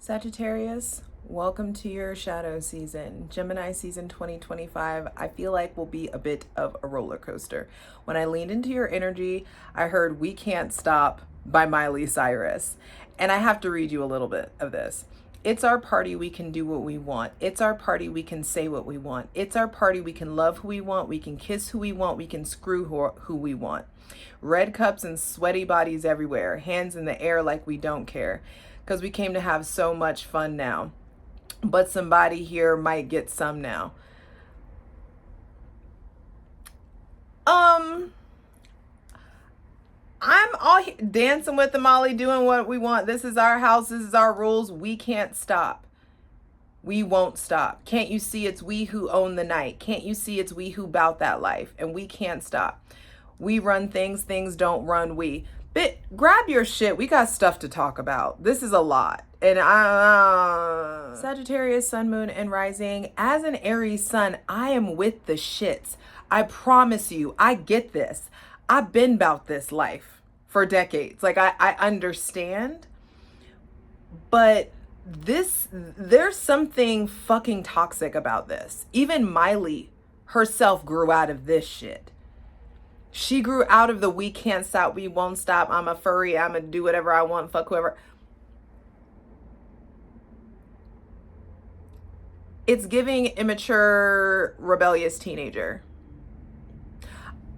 Sagittarius, welcome to your shadow season. Gemini season 2025, I feel like will be a bit of a roller coaster. When I leaned into your energy, I heard We Can't Stop by Miley Cyrus. And I have to read you a little bit of this. It's our party, we can do what we want. It's our party, we can say what we want. It's our party, we can love who we want. We can kiss who we want. We can screw who we want. Red cups and sweaty bodies everywhere. Hands in the air like we don't care. Because we came to have so much fun now. But somebody here might get some now. I'm all dancing with the Molly, doing what we want. This is our house. This is our rules. We can't stop. We won't stop. Can't you see it's we who own the night? Can't you see it's we who bout that life? And we can't stop. We run things. Things don't run we. But grab your shit. We got stuff to talk about. This is a lot. And Sagittarius, Sun, Moon, and Rising. As an Aries Sun, I am with the shits. I promise you, I get this. I've been about this life for decades. Like, I understand. But there's something fucking toxic about this. Even Miley herself grew out of this shit. She grew out of the we can't stop, we won't stop, I'm a furry, I'm gonna do whatever I want, fuck whoever. It's giving immature, rebellious teenager.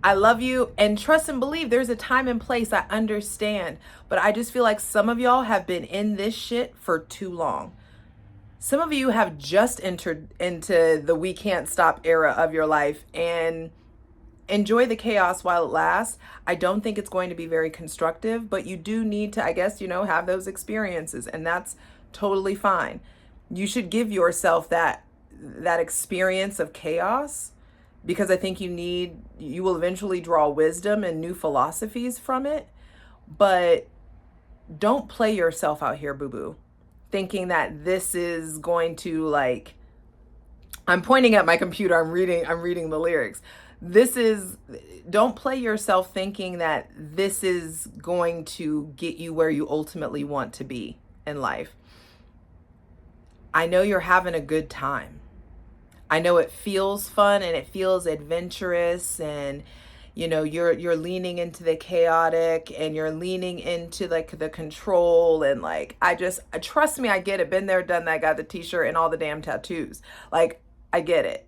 I love you, and trust and believe there's a time and place, I understand. But I just feel like some of y'all have been in this shit for too long. Some of you have just entered into the we can't stop era of your life, and enjoy the chaos while it lasts. I don't think it's going to be very constructive, but you do need to, I guess, have those experiences, and that's totally fine. You should give yourself that experience of chaos, because I think you will eventually draw wisdom and new philosophies from it. But don't play yourself out here, boo-boo, thinking that this is going to, like, I'm pointing at my computer, I'm reading the lyrics. Don't play yourself thinking that this is going to get you where you ultimately want to be in life. I know you're having a good time. I know it feels fun and it feels adventurous, and you're leaning into the chaotic, and you're leaning into like the control, and like trust me, I get it. Been there, done that, got the t-shirt and all the damn tattoos. Like, I get it.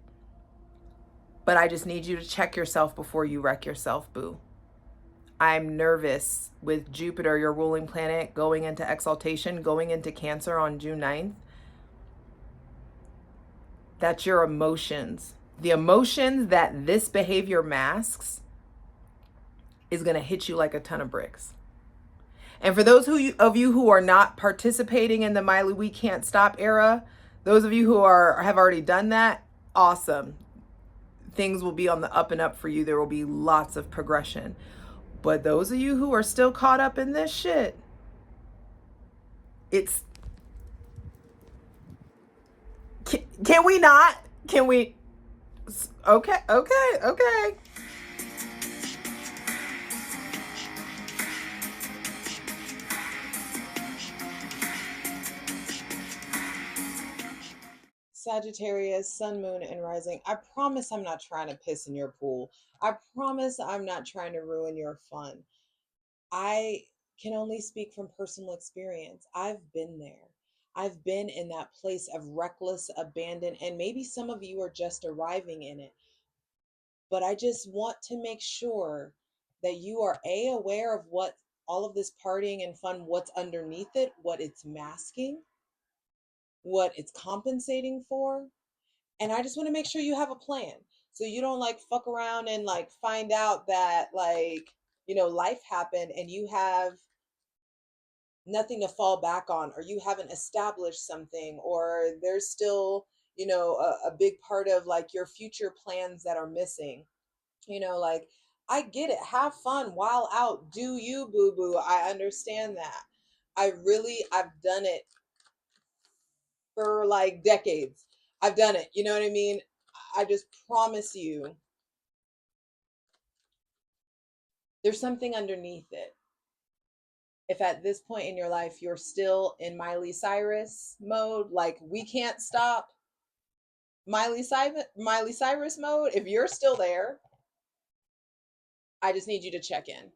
But I just need you to check yourself before you wreck yourself, boo. I'm nervous with Jupiter, your ruling planet, going into exaltation, going into Cancer on June 9th. That's your emotions. The emotions that this behavior masks is going to hit you like a ton of bricks. And for those of you who are not participating in the Miley We Can't Stop era, those of you who have already done that, awesome. Things will be on the up and up for you. There will be lots of progression. But those of you who are still caught up in this shit, can we not? Can we? Okay. Sagittarius, Sun, Moon, and Rising. I promise I'm not trying to piss in your pool. I promise I'm not trying to ruin your fun. I can only speak from personal experience. I've been there. I've been in that place of reckless abandon, and maybe some of you are just arriving in it. But I just want to make sure that you are aware of what all of this partying and fun, what's underneath it, what it's masking, what it's compensating for. And I just want to make sure you have a plan, so you don't like fuck around and like find out that like, life happened and you have nothing to fall back on, or you haven't established something, or there's still, a big part of like your future plans that are missing. Like, I get it. Have fun while out. Do you, boo boo. I understand that. I've done it for like decades. I've done it. You know what I mean? I just promise you, there's something underneath it. if at this point in your life you're still in Miley Cyrus mode, like we can't stop Miley Cyrus mode, if you're still there, I just need you to check in.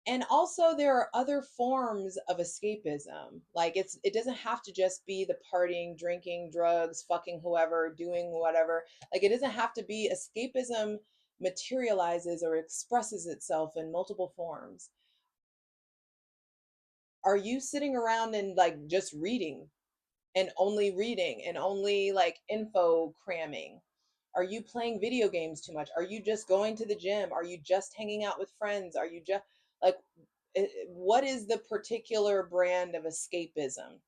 And also there are other forms of escapism. Like it doesn't have to just be the partying, drinking, drugs, fucking whoever, doing whatever. Like it doesn't have to be. Escapism materializes or expresses itself in multiple forms. Are you sitting around and like just reading and only like info cramming? Are you playing video games too much? Are you just going to the gym? Are you just hanging out with friends? Are you just like, what is the particular brand of escapism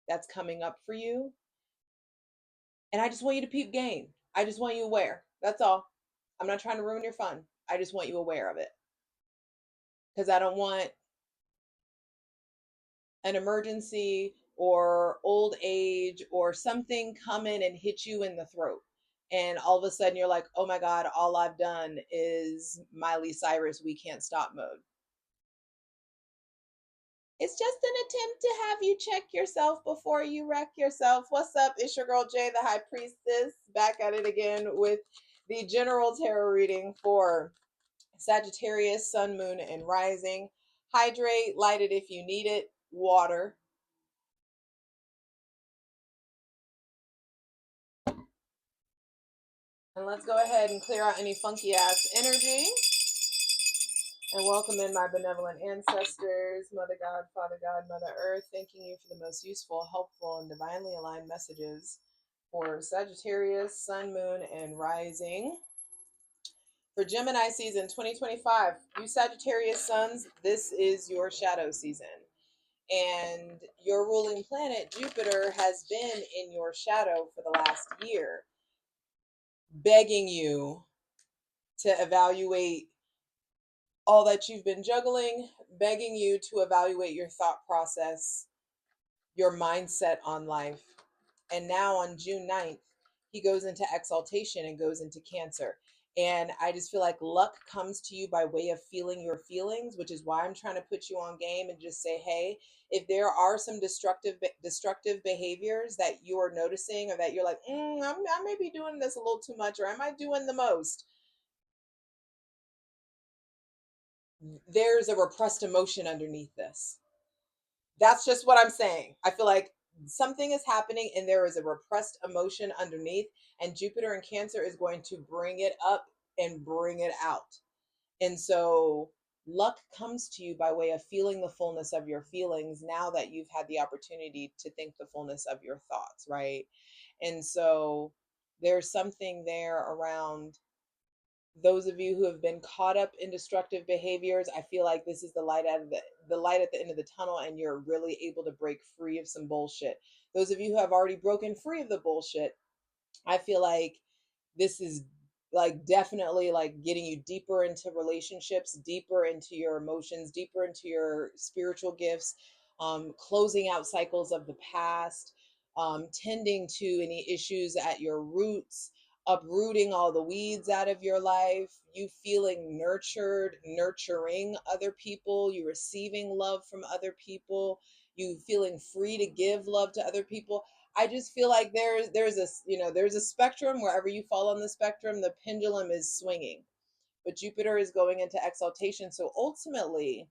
that's coming up for you? And I just want you to peep game. I just want you aware. That's all. I'm not trying to ruin your fun. I just want you aware of it. Because I don't want an emergency or old age or something come in and hit you in the throat. And all of a sudden you're like, oh my God, all I've done is Miley Cyrus, we can't stop mode. It's just an attempt to have you check yourself before you wreck yourself. What's up? It's your girl Jay, the High Priestess, back at it again with the general tarot reading for Sagittarius, Sun, Moon, and Rising. Hydrate, light it if you need it, water. And let's go ahead and clear out any funky ass energy. And welcome in my benevolent ancestors, Mother God, Father God, Mother Earth, thanking you for the most useful, helpful, and divinely aligned messages for Sagittarius, Sun, Moon, and Rising. For Gemini season 2025, you Sagittarius Suns, this is your shadow season. And your ruling planet, Jupiter, has been in your shadow for the last year, begging you to evaluate all that you've been juggling, begging you to evaluate your thought process, your mindset on life. And now on June 9th, he goes into exaltation and goes into Cancer. And I just feel like luck comes to you by way of feeling your feelings, which is why I'm trying to put you on game and just say, hey, if there are some destructive behaviors that you are noticing, or that you're like, I may be doing this a little too much, or am I doing the most? There's a repressed emotion underneath this. That's just what I'm saying. I feel like something is happening and there is a repressed emotion underneath, and Jupiter in Cancer is going to bring it up and bring it out. And so luck comes to you by way of feeling the fullness of your feelings now that you've had the opportunity to think the fullness of your thoughts, right? And so there's something there around those of you who have been caught up in destructive behaviors. I feel like this is the light at the end of the tunnel, and you're really able to break free of some bullshit. Those of you who have already broken free of the bullshit, I feel like this is like definitely like getting you deeper into relationships, deeper into your emotions, deeper into your spiritual gifts, closing out cycles of the past, tending to any issues at your roots, uprooting all the weeds out of your life, you feeling nurtured, nurturing other people, you receiving love from other people, you feeling free to give love to other people. I just feel like there's a there's a spectrum. Wherever you fall on the spectrum, the pendulum is swinging. But Jupiter is going into exaltation, so ultimately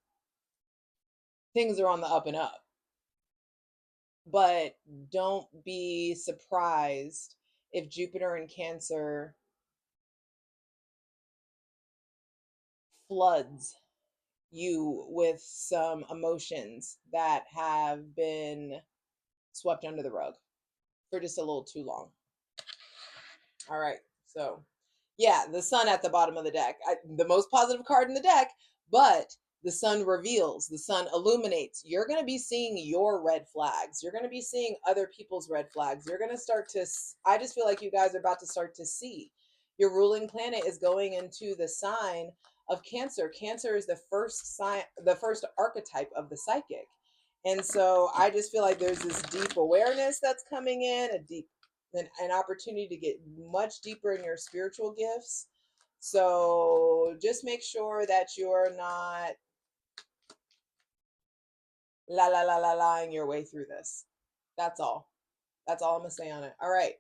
things are on the up and up. But don't be surprised if Jupiter in Cancer floods you with some emotions that have been swept under the rug for just a little too long. All right, so yeah, the sun at the bottom of the deck, the most positive card in the deck, but the sun reveals, the sun illuminates. You're going to be seeing your red flags. You're going to be seeing other people's red flags. You're going to start to, I just feel like you guys are about to start to see. Your ruling planet is going into the sign of Cancer. Cancer is the first sign, the first archetype of the psychic. And so I just feel like there's this deep awareness that's coming in, an opportunity to get much deeper in your spiritual gifts. So just make sure that you're not laing your way through this. That's all. That's all I'm going to say on it. All right.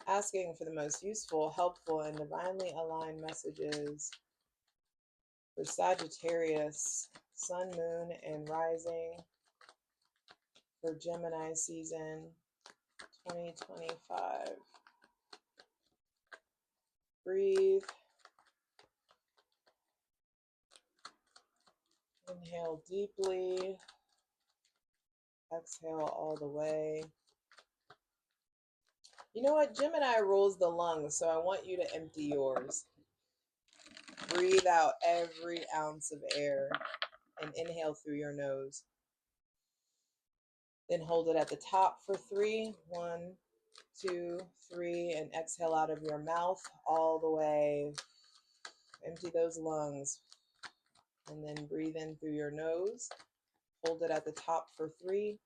Asking for the most useful, helpful, and divinely aligned messages for Sagittarius, Sun, Moon, and Rising for Gemini season 2025. Breathe. Inhale deeply. Exhale all the way. You know what? Gemini rules the lungs, so I want you to empty yours. Breathe out every ounce of air and inhale through your nose. Then hold it at the top for 3. 1, 2, 3, and exhale out of your mouth all the way. Empty those lungs. And then breathe in through your nose. Hold it at the top for 3.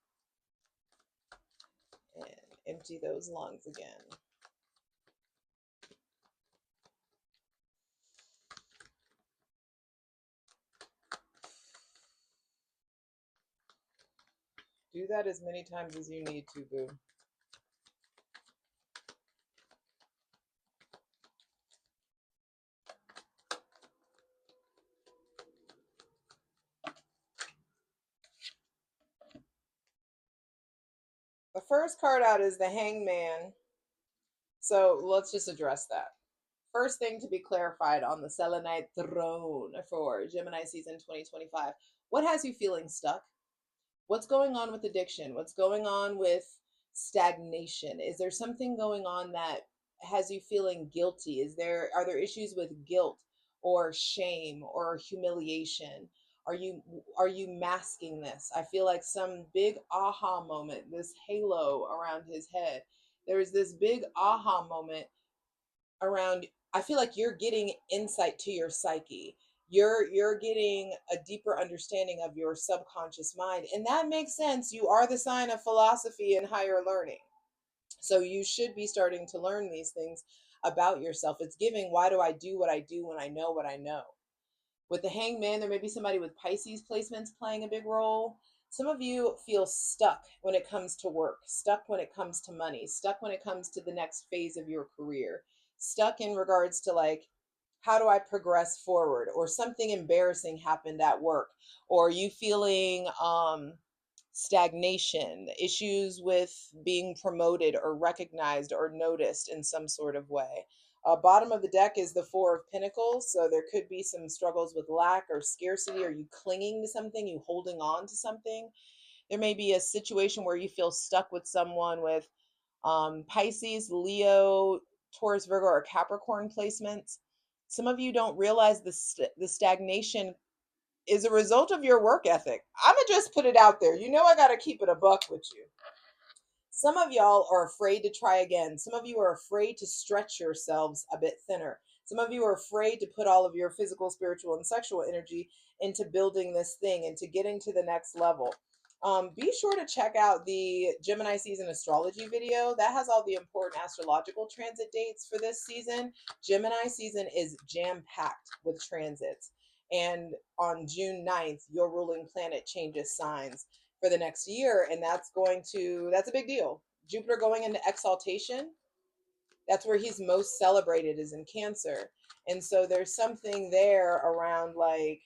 And empty those lungs again. Do that as many times as you need to, boo. The first card out is the Hangman. So let's just address that. First thing to be clarified on the Selenite throne for Gemini season 2025. What has you feeling stuck? What's going on with addiction? What's going on with stagnation? Is there something going on that has you feeling guilty? Are there issues with guilt or shame or humiliation? Are you masking this? I feel like some big aha moment, this halo around his head. There's this big aha moment around. I feel like you're getting insight to your psyche. You're getting a deeper understanding of your subconscious mind, and that makes sense. You are the sign of philosophy and higher learning, so you should be starting to learn these things about yourself. It's giving, why do I do what I do when I know what I know? With the Hangman, there may be somebody with Pisces placements playing a big role. Some of you feel stuck when it comes to work, stuck when it comes to money, stuck when it comes to the next phase of your career, stuck in regards to like, how do I progress forward? Or something embarrassing happened at work, or you feeling stagnation, issues with being promoted or recognized or noticed in some sort of way. Bottom of the deck is the Four of Pentacles. So there could be some struggles with lack or scarcity. Are you clinging to something? You holding on to something? There may be a situation where you feel stuck with someone with Pisces, Leo, Taurus, Virgo, or Capricorn placements. Some of you don't realize the stagnation is a result of your work ethic. I'm going to just put it out there. You know, I got to keep it a buck with you. Some of y'all are afraid to try again. Some of you are afraid to stretch yourselves a bit thinner. Some of you are afraid to put all of your physical, spiritual, and sexual energy into building this thing, into getting to the next level. Be sure to check out the Gemini season astrology video. That has all the important astrological transit dates for this season. Gemini season is jam-packed with transits. And on June 9th, your ruling planet changes signs for the next year, and that's a big deal. Jupiter going into exaltation, that's where he's most celebrated, is in Cancer. And so there's something there around like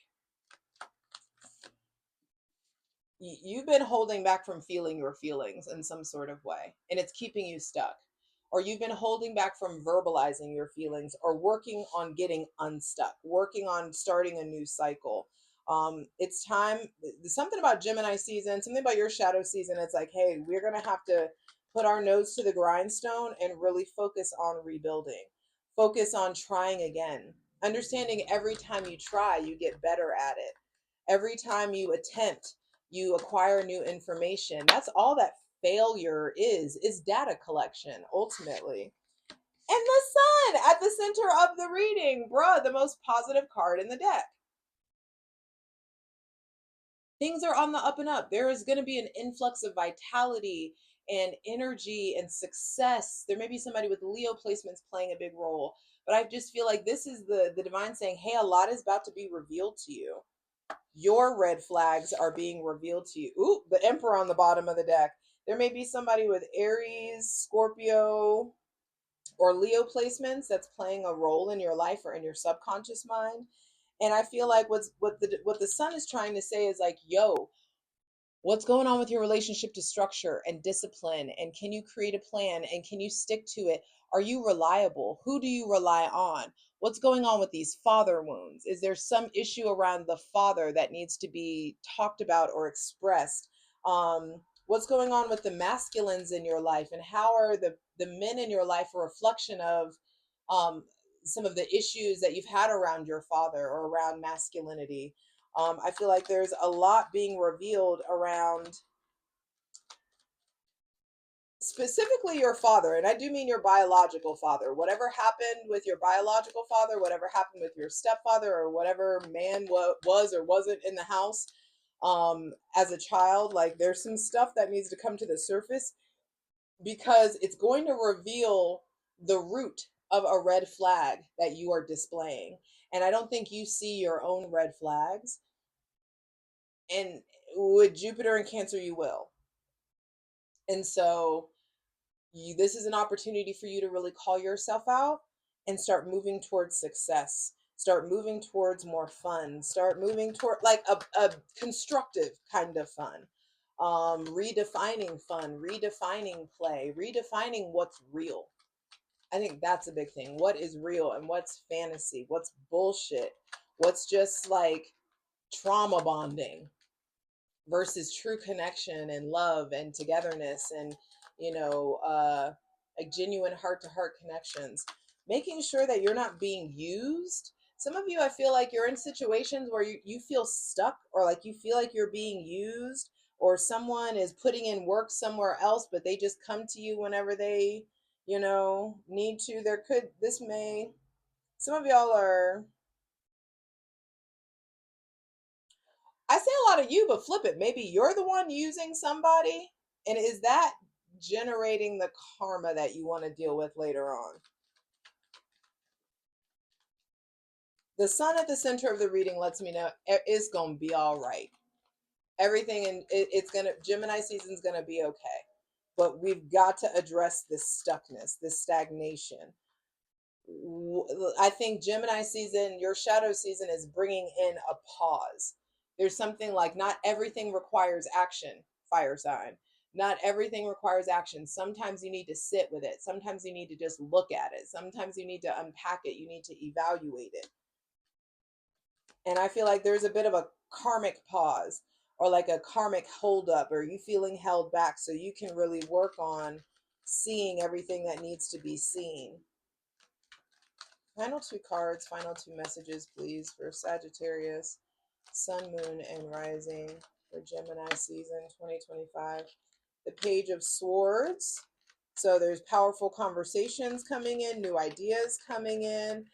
you've been holding back from feeling your feelings in some sort of way, and it's keeping you stuck. Or you've been holding back from verbalizing your feelings, or working on getting unstuck, working on starting a new cycle. It's time. Something about Gemini season, something about your shadow season. It's like, hey, we're going to have to put our nose to the grindstone and really focus on rebuilding, focus on trying again, understanding every time you try, you get better at it. Every time you attempt, you acquire new information. That's all that failure is data collection ultimately. And the sun at the center of the reading, bruh, the most positive card in the deck. Things are on the up and up. There is going to be an influx of vitality and energy and success. There may be somebody with Leo placements playing a big role, but I just feel like this is the divine saying, hey, a lot is about to be revealed to you. Your red flags are being revealed to you. Ooh, the Emperor on the bottom of the deck. There may be somebody with Aries, Scorpio, or Leo placements that's playing a role in your life or in your subconscious mind. And I feel like what the sun is trying to say is like, yo, what's going on with your relationship to structure and discipline? And can you create a plan? And can you stick to it? Are you reliable? Who do you rely on? What's going on with these father wounds? Is there some issue around the father that needs to be talked about or expressed? What's going on with the masculines in your life? And how are the men in your life a reflection of um, some of the issues that you've had around your father or around masculinity? I feel like there's a lot being revealed around specifically your father. And I do mean your biological father. Whatever happened with your biological father, whatever happened with your stepfather, or whatever man was or wasn't in the house as a child, like there's some stuff that needs to come to the surface because it's going to reveal the root of a red flag that you are displaying. And I don't think you see your own red flags. And with Jupiter and Cancer, you will. And so this is an opportunity for you to really call yourself out and start moving towards success. Start moving towards more fun. Start moving toward like a constructive kind of fun. Redefining fun, redefining play, redefining what's real. I think that's a big thing. What is real and what's fantasy? What's bullshit? What's just like trauma bonding versus true connection and love and togetherness and like genuine heart to heart connections, making sure that you're not being used. Some of you, I feel like you're in situations where you feel stuck, or like you feel like you're being used, or someone is putting in work somewhere else but they just come to you whenever they need to. There could this may Some of y'all are, I say a lot of you, but flip it. Maybe you're the one using somebody. And is that generating the karma that you want to deal with later on? The sun at the center of the reading lets me know it's going to be all right. Everything, and it's going to, Gemini season's going to be okay. But we've got to address this stuckness, this stagnation. I think Gemini season, your shadow season, is bringing in a pause. There's something like not everything requires action, fire sign. Not everything requires action. Sometimes you need to sit with it. Sometimes you need to just look at it. Sometimes you need to unpack it. You need to evaluate it. And I feel like there's a bit of a karmic pause or like a karmic holdup, or you feeling held back so you can really work on seeing everything that needs to be seen. Final two cards, final two messages, please, for Sagittarius, Sun, Moon, and Rising for Gemini season 2025. The Page of Swords. So there's powerful conversations coming in, new ideas coming in.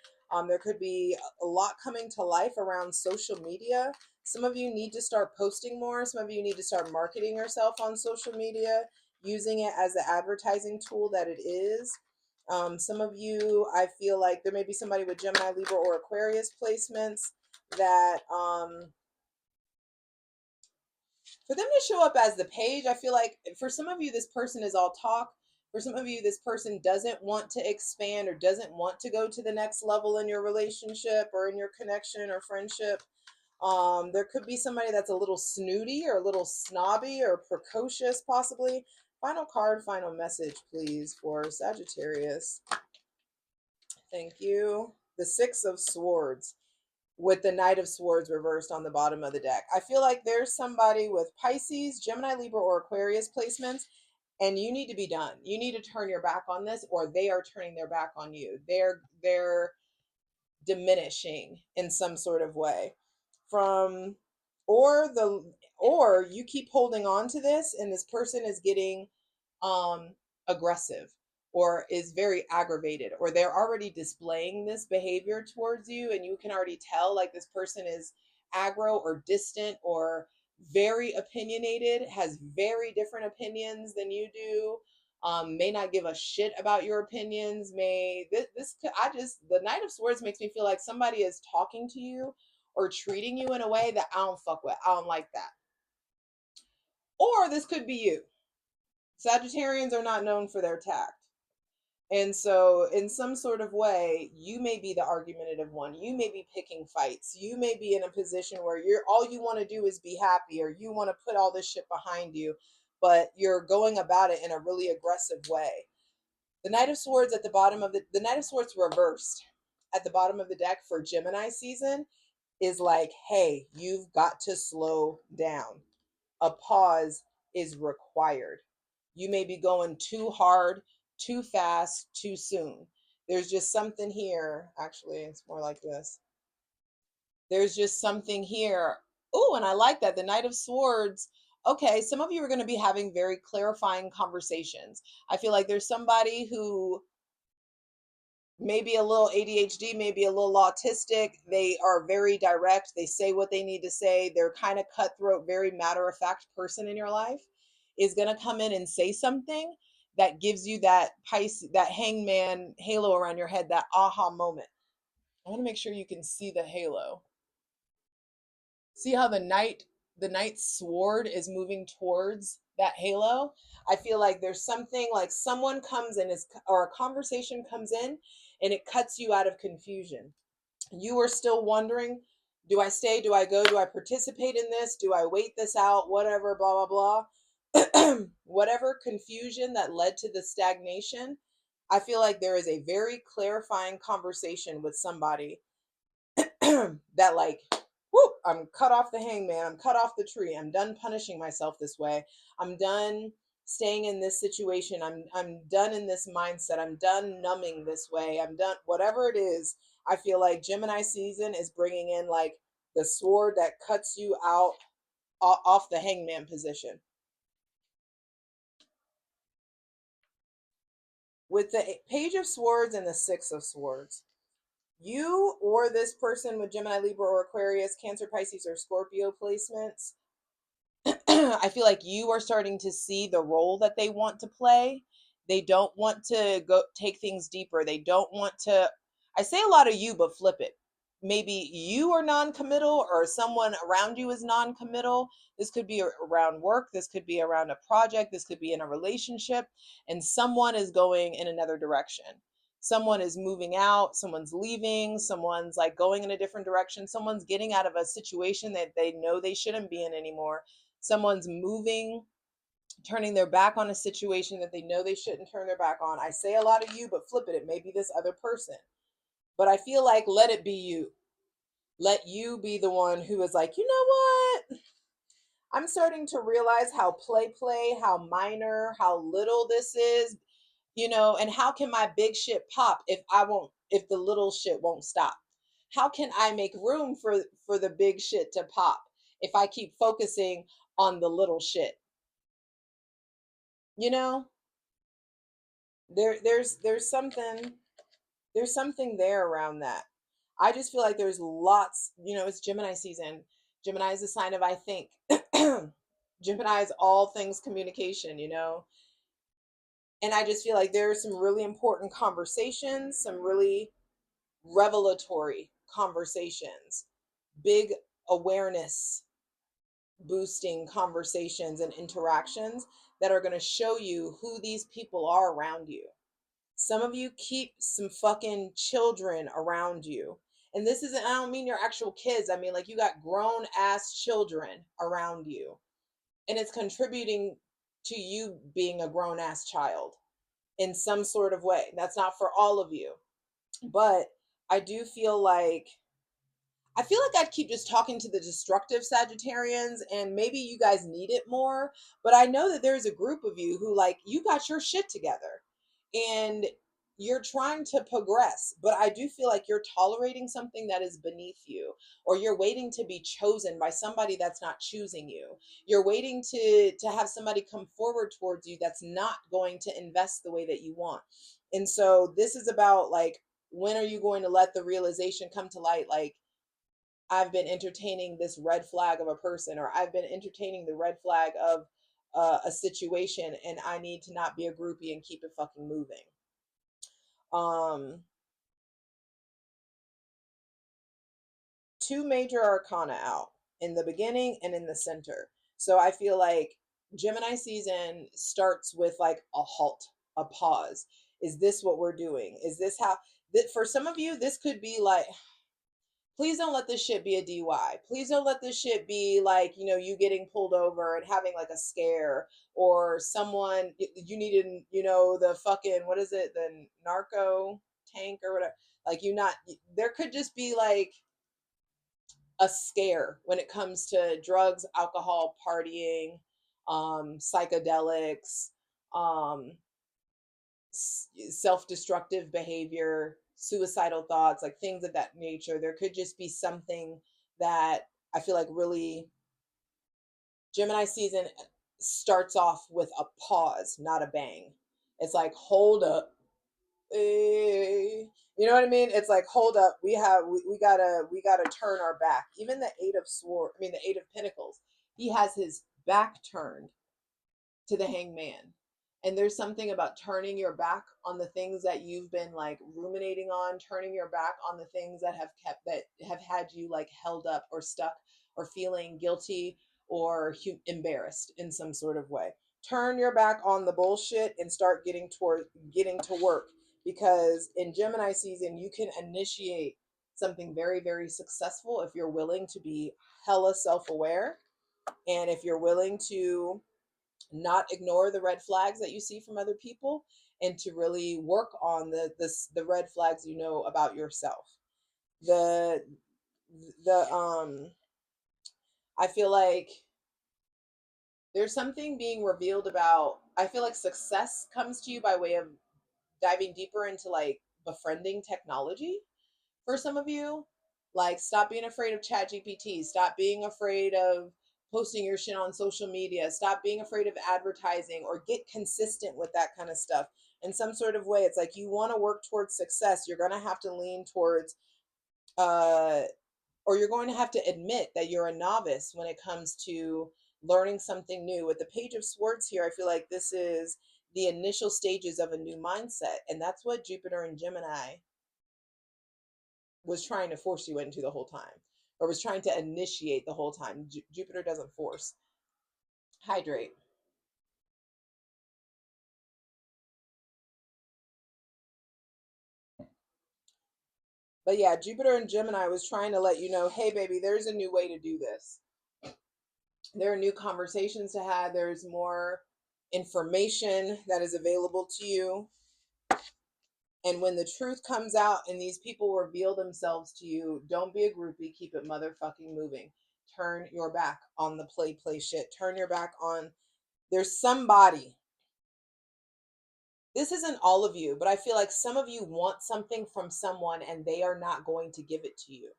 There could be a lot coming to life around social media. Some of you need to start posting more. Some of you need to start marketing yourself on social media, using it as the advertising tool that it is. Some of you, I feel like there may be somebody with Gemini, Libra, or Aquarius placements that for them to show up as the page, I feel like for some of you, this person is all talk. For some of you, this person doesn't want to expand or doesn't want to go to the next level in your relationship or in your connection or friendship. There could be somebody that's a little snooty or a little snobby or precocious, possibly. Final card, final message, please, for Sagittarius. Thank you. The Six of Swords with the Knight of Swords reversed on the bottom of the deck. I feel like there's somebody with Pisces, Gemini, Libra, or Aquarius placements, and you need to be done. You need to turn your back on this, or they are turning their back on you. They're diminishing in some sort of way. From or you keep holding on to this and this person is getting aggressive or is very aggravated, or they're already displaying this behavior towards you and you can already tell like this person is aggro or distant or very opinionated, has very different opinions than you do, may not give a shit about your opinions, may this I just, the Knight of Swords makes me feel like somebody is talking to you or treating you in a way that I don't fuck with. I don't like that. Or this could be you. Sagittarians are not known for their tact. And so, in some sort of way, you may be the argumentative one. You may be picking fights. You may be in a position where all you want to do is be happy, or you want to put all this shit behind you, but you're going about it in a really aggressive way. The Knight of Swords at the bottom of the Knight of Swords reversed at the bottom of the deck for Gemini season is like, hey, you've got to slow down. A pause is required. You may be going too hard, too fast, too soon. There's just something here. Actually, it's more like this. There's just something here. Oh, and I like that. The Knight of Swords. Okay, some of you are going to be having very clarifying conversations. I feel like there's somebody who maybe a little ADHD, maybe a little autistic. They are very direct. They say what they need to say. They're kind of cutthroat, very matter of fact person in your life is going to come in and say something that gives you that that hangman halo around your head, that aha moment. I want to make sure you can see the halo. See how the knight's sword is moving towards that halo? I feel like there's something like someone comes in or a conversation comes in and it cuts you out of confusion. You are still wondering, do I stay? Do I go? Do I participate in this? Do I wait this out? Whatever, blah, blah, blah. Whatever confusion that led to the stagnation, I feel like there is a very clarifying conversation with somebody that like, whoo, I'm cut off the hangman. I'm cut off the tree. I'm done punishing myself this way. I'm done staying in this situation. I'm done in this mindset. I'm done numbing this way. I'm done whatever it is. I feel like Gemini season is bringing in like the sword that cuts you out off the hangman position. With the Page of Swords and the Six of Swords, you or this person with Gemini, Libra, or Aquarius, Cancer, Pisces, or Scorpio placements, I feel like you are starting to see the role that they want to play. They don't want to go take things deeper. They don't want to, I say a lot of you, but flip it. Maybe you are non-committal or someone around you is non-committal. This could be around work. This could be around a project. This could be in a relationship. And someone is going in another direction. Someone is moving out. Someone's leaving. Someone's like going in a different direction. Someone's getting out of a situation that they know they shouldn't be in anymore. Someone's moving, turning their back on a situation that they know they shouldn't turn their back on. I say a lot of you, but flip it. It may be this other person. But I feel like let it be you. Let you be the one who is like, you know what? I'm starting to realize how how minor, how little this is, and how can my big shit pop if the little shit won't stop? How can I make room for the big shit to pop if I keep focusing on the little shit? You know, there's something there around that. I just feel like there's lots, it's Gemini season. Gemini is a sign of I think. Gemini is all things communication, and I just feel like there are some really important conversations, some really revelatory conversations, big awareness boosting conversations and interactions that are going to show you who these people are around you. Some of you keep some fucking children around you. And this isn't, I don't mean your actual kids. I mean, like, you got grown ass children around you. And it's contributing to you being a grown ass child in some sort of way. That's not for all of you. But I do feel like I'd keep just talking to the destructive Sagittarians, and maybe you guys need it more. But I know that there's a group of you who, like, you got your shit together and you're trying to progress. But I do feel like you're tolerating something that is beneath you, or you're waiting to be chosen by somebody that's not choosing you. You're waiting to have somebody come forward towards you that's not going to invest the way that you want. And so this is about, like, when are you going to let the realization come to light? Like, I've been entertaining this red flag of a person, or I've been entertaining the red flag of a situation, and I need to not be a groupie and keep it fucking moving. two major arcana out in the beginning and in the center. So I feel like Gemini season starts with like a halt, a pause. Is this what we're doing? Is this how that for some of you this could be like, please don't let this shit be a DUI. Please don't let this shit be like, you know, you getting pulled over and having like a scare, or someone you needed, you know, the fucking, what is it, the narco tank or whatever. Like, you not, there could just be like a scare when it comes to drugs, alcohol, partying, psychedelics, um, self-destructive behavior, suicidal thoughts, like things of that nature. There could just be something that I feel like really Gemini season starts off with a pause, not a bang. It's like, hold up. You know what I mean? It's like, hold up, we gotta turn our back. Even the the Eight of Pentacles, he has his back turned to the Hangman. And there's something about turning your back on the things that you've been like ruminating on, turning your back on the things that have had you like held up or stuck or feeling guilty or embarrassed in some sort of way. Turn your back on the bullshit and start getting to work, because in Gemini season you can initiate something very, very successful if you're willing to be hella self-aware, and if you're willing to not ignore the red flags that you see from other people, and to really work on the red flags you know about yourself. The the um I feel like there's something being revealed about, I feel like success comes to you by way of diving deeper into like befriending technology. For some of you, like, stop being afraid of chat GPT, stop being afraid of posting your shit on social media, stop being afraid of advertising, or get consistent with that kind of stuff in some sort of way. It's like, you want to work towards success, you're going to have to lean towards uh or you're going to have to admit that you're a novice when it comes to learning something new. With the Page of Swords here, I feel like this is the initial stages of a new mindset, and that's what Jupiter and Gemini was trying to force you into the whole time, or was trying to initiate the whole time. Jupiter doesn't force. Hydrate. But yeah, Jupiter and Gemini was trying to let you know, hey baby, there's a new way to do this. There are new conversations to have. There's more information that is available to you. And when the truth comes out and these people reveal themselves to you, don't be a groupie. Keep it motherfucking moving. Turn your back on the play shit. Turn your back on, there's somebody. This isn't all of you, but I feel like some of you want something from someone and they are not going to give it to you.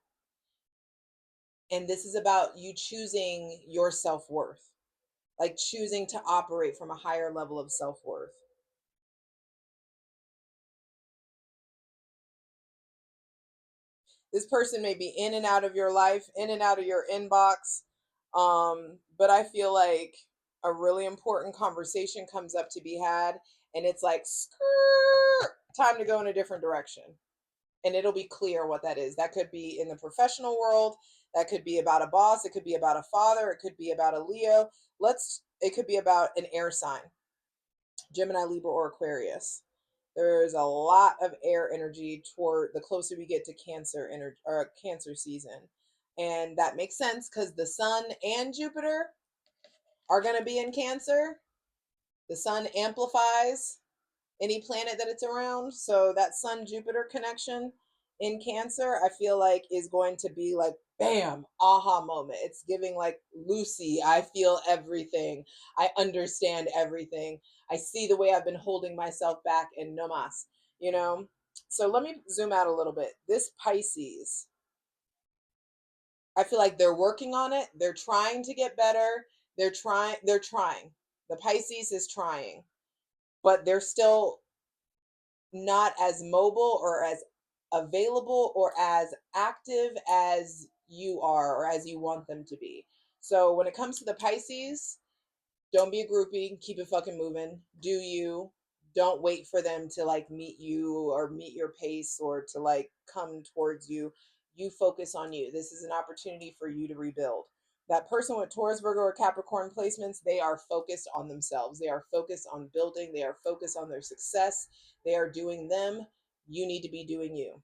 And this is about you choosing your self-worth, like choosing to operate from a higher level of self-worth. This person may be in and out of your life, in and out of your inbox. But I feel like a really important conversation comes up to be had, and it's like, time to go in a different direction. And it'll be clear what that is. That could be in the professional world. That could be about a boss. It could be about a father. It could be about a Leo. It could be about an air sign, Gemini, Libra, or Aquarius. There's a lot of air energy toward the closer we get to Cancer energy, or Cancer season. And that makes sense because the sun and Jupiter are going to be in Cancer. The sun amplifies any planet that it's around. So that Sun Jupiter connection in Cancer, I feel like, is going to be like, bam, aha moment. It's giving like, Lucy, I feel everything. I understand everything. I see the way I've been holding myself back, and no mas, you know? So let me zoom out a little bit. This Pisces, I feel like they're working on it. They're trying to get better. They're trying. The Pisces is trying, but they're still not as mobile or as available or as active as you are or as you want them to be. So when it comes to the Pisces, don't be a groupie. Keep it fucking moving. Do you. Don't wait for them to like meet you or meet your pace or to like come towards you. you focus on you. This is an opportunity for you to rebuild. That person with Taurus, Virgo, or Capricorn placements, they are focused on themselves. They are focused on building. They are focused on their success. They are doing them. You need to be doing you.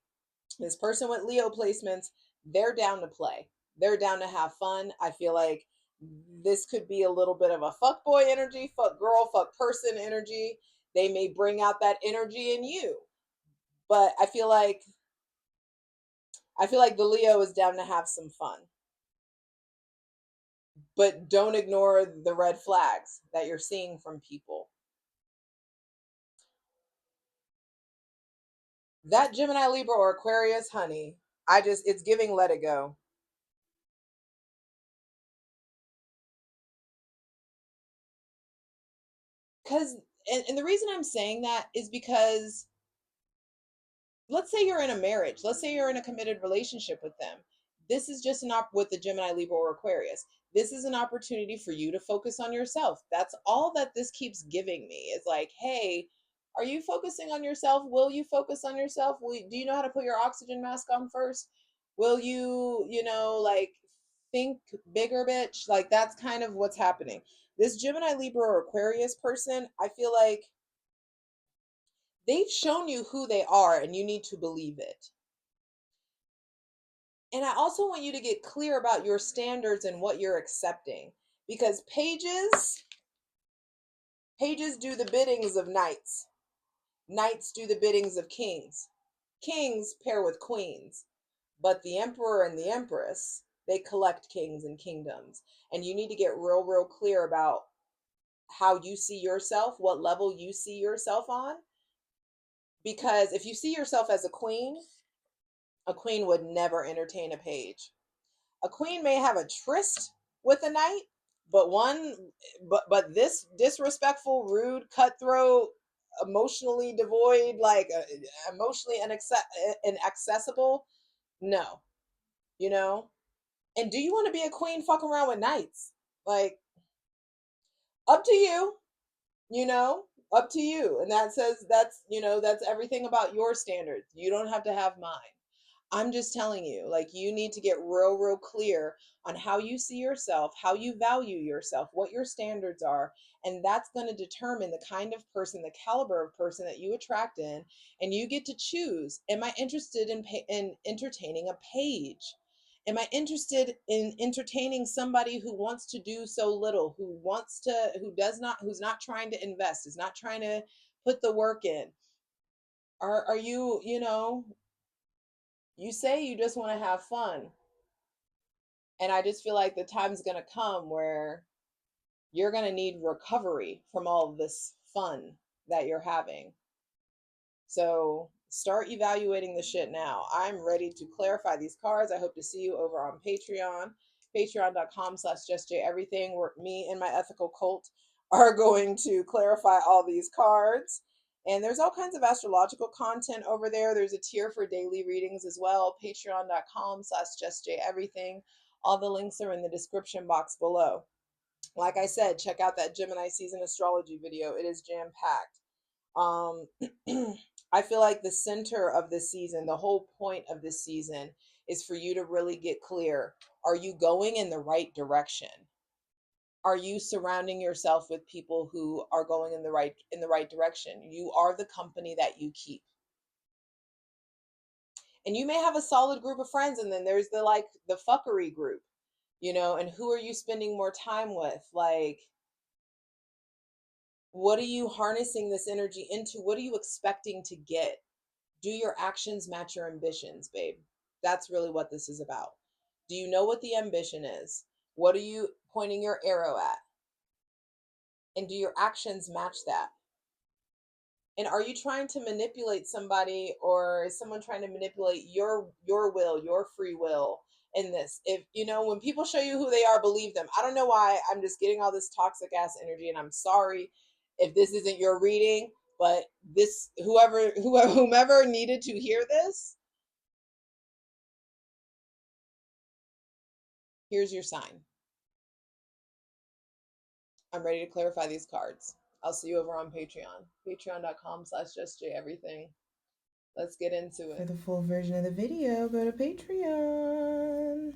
This person with Leo placements, they're down to play. They're down to have fun. I feel like this could be a little bit of a fuck boy energy, fuck girl, fuck person energy. They may bring out that energy in you. But I feel like the Leo is down to have some fun. But don't ignore the red flags that you're seeing from people. That Gemini, Libra, or Aquarius, honey, it's giving let it go. Because, and the reason I'm saying that is because let's say you're in a marriage, let's say you're in a committed relationship with them. This is just with the Gemini, Libra, or Aquarius. This is an opportunity for you to focus on yourself. That's all that this keeps giving me is like, hey, are you focusing on yourself? Will you focus on yourself? Do you know how to put your oxygen mask on first? Will you, like think bigger, bitch? Like that's kind of what's happening. This Gemini, Libra, or Aquarius person, I feel like they've shown you who they are and you need to believe it. And I also want you to get clear about your standards and what you're accepting because pages do the biddings of knights. Knights do the biddings of kings. Kings pair with queens. But the emperor and the empress, they collect kings and kingdoms. And you need to get real, real clear about how you see yourself, what level you see yourself on. Because if you see yourself as a queen would never entertain a page. A queen may have a tryst with a knight, but this disrespectful, rude, cutthroat, emotionally devoid, like emotionally inaccessible, no, you know. And do you want to be a queen? Fuck around with knights, like up to you, you know, up to you. And that says that's everything about your standards. You don't have to have mine. I'm just telling you, like, you need to get real, real clear on how you see yourself, how you value yourself, what your standards are. And that's going to determine the kind of person, the caliber of person that you attract in. And you get to choose. Am I interested in entertaining a page? Am I interested in entertaining somebody who wants to do so little, who's not trying to invest, is not trying to put the work in? Are you, you say you just want to have fun. And I just feel like the time's going to come where you're going to need recovery from all of this fun that you're having. So start evaluating the shit now. I'm ready to clarify these cards. I hope to see you over on Patreon, patreon.com/JustJEverything, where me and my ethical cult are going to clarify all these cards. And there's all kinds of astrological content over there. There's a tier for daily readings as well. Patreon.com/JustJEverything. All the links are in the description box below. Like I said, check out that Gemini season astrology video. It is jam packed. Um, I feel like the center of this season, the whole point of this season is for you to really get clear. Are you going in the right direction? Are you surrounding yourself with people who are going in the right direction? You are the company that you keep. And you may have a solid group of friends, and then there's the fuckery group, and who are you spending more time with? Like, what are you harnessing this energy into? What are you expecting to get? Do your actions match your ambitions, babe? That's really what this is about. Do you know what the ambition is? What are you pointing your arrow at? And do your actions match that? And are you trying to manipulate somebody, or is someone trying to manipulate your will, your free will in this? If when people show you who they are, believe them. I don't know why I'm just getting all this toxic ass energy, and I'm sorry if this isn't your reading, but this whomever needed to hear this, here's your sign. I'm ready to clarify these cards. I'll see you over on Patreon. Patreon.com/JustJEverything. Let's get into it. For the full version of the video, go to Patreon.